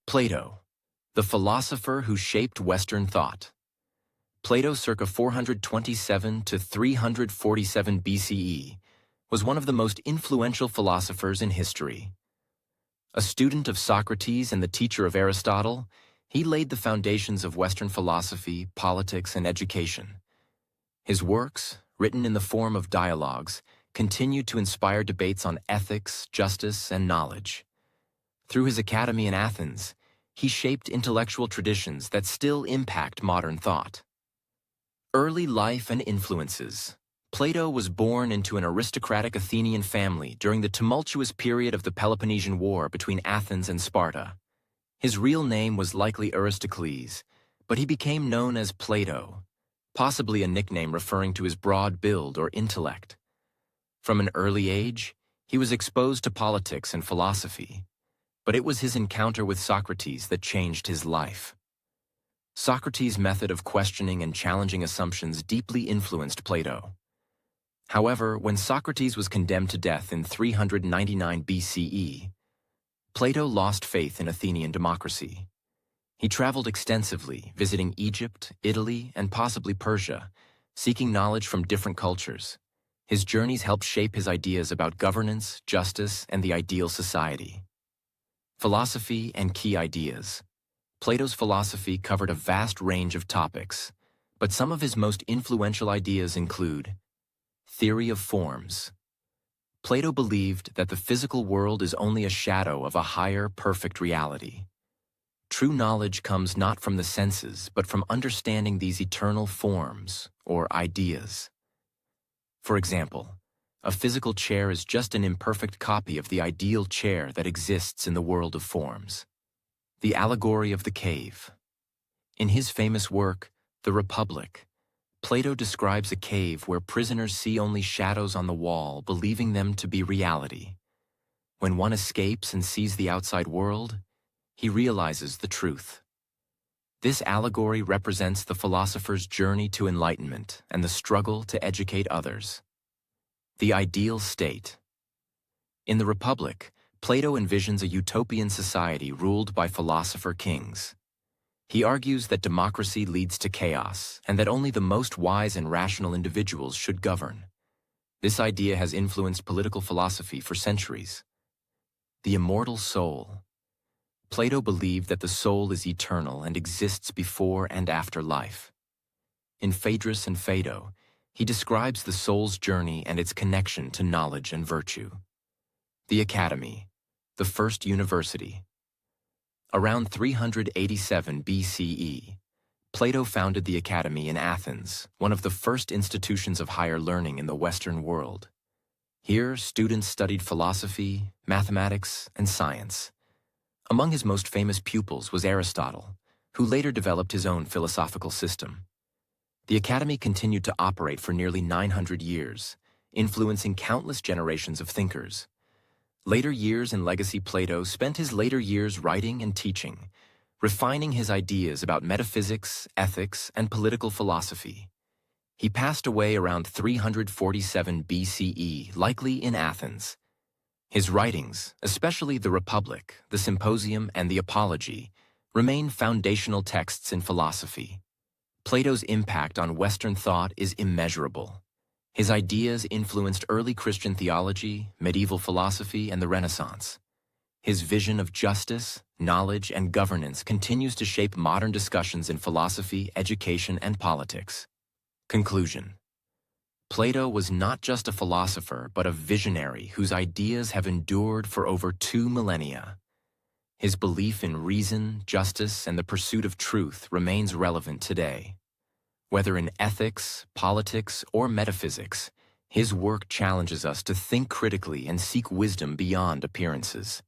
Plato, the philosopher who shaped Western thought. Plato, circa 427 to 347 BCE, was one of the most influential philosophers in history. A student of Socrates and the teacher of Aristotle, he laid the foundations of Western philosophy, politics, and education. His works, written in the form of dialogues, continued to inspire debates on ethics, justice, and knowledge. Through his Academy in Athens, he shaped intellectual traditions that still impact modern thought. Early life and influences. Plato was born into an aristocratic Athenian family during the tumultuous period of the Peloponnesian War between Athens and Sparta. His real name was likely Aristocles, but he became known as Plato, possibly a nickname referring to his broad build or intellect. From an early age, he was exposed to politics and philosophy, but it was his encounter with Socrates that changed his life. Socrates' method of questioning and challenging assumptions deeply influenced Plato. However, when Socrates was condemned to death in 399 BCE, Plato lost faith in Athenian democracy. He traveled extensively, visiting Egypt, Italy, and possibly Persia, seeking knowledge from different cultures. His journeys helped shape his ideas about governance, justice, and the ideal society. Philosophy and key ideas. Plato's philosophy covered a vast range of topics, but some of his most influential ideas include theory of forms. Plato believed that the physical world is only a shadow of a higher, perfect reality. True knowledge comes not from the senses, but from understanding these eternal forms, or ideas. For example, a physical chair is just an imperfect copy of the ideal chair that exists in the world of forms. The Allegory of the Cave. In his famous work, The Republic, Plato describes a cave where prisoners see only shadows on the wall, believing them to be reality. When one escapes and sees the outside world, he realizes the truth. This allegory represents the philosopher's journey to enlightenment and the struggle to educate others. The ideal state. In The Republic, Plato envisions a utopian society ruled by philosopher kings. He argues that democracy leads to chaos and that only the most wise and rational individuals should govern. This idea has influenced political philosophy for centuries. The immortal soul. Plato believed that the soul is eternal and exists before and after life. In Phaedrus and Phaedo, he describes the soul's journey and its connection to knowledge and virtue. The Academy, the first university. Around 387 BCE, Plato founded the Academy in Athens, one of the first institutions of higher learning in the Western world. Here, students studied philosophy, mathematics, and science. Among his most famous pupils was Aristotle, who later developed his own philosophical system. The Academy continued to operate for nearly 900 years, influencing countless generations of thinkers. Later years in legacy. Plato spent his later years writing and teaching, refining his ideas about metaphysics, ethics, and political philosophy. He passed away around 347 BCE, likely in Athens. His writings, especially The Republic, the Symposium, and the Apology, remain foundational texts in philosophy. Plato's impact on Western thought is immeasurable. His ideas influenced early Christian theology, medieval philosophy, and the Renaissance. His vision of justice, knowledge, and governance continues to shape modern discussions in philosophy, education, and politics. Conclusion. Plato was not just a philosopher, but a visionary whose ideas have endured for over 2 millennia. His belief in reason, justice, and the pursuit of truth remains relevant today. Whether in ethics, politics, or metaphysics, his work challenges us to think critically and seek wisdom beyond appearances.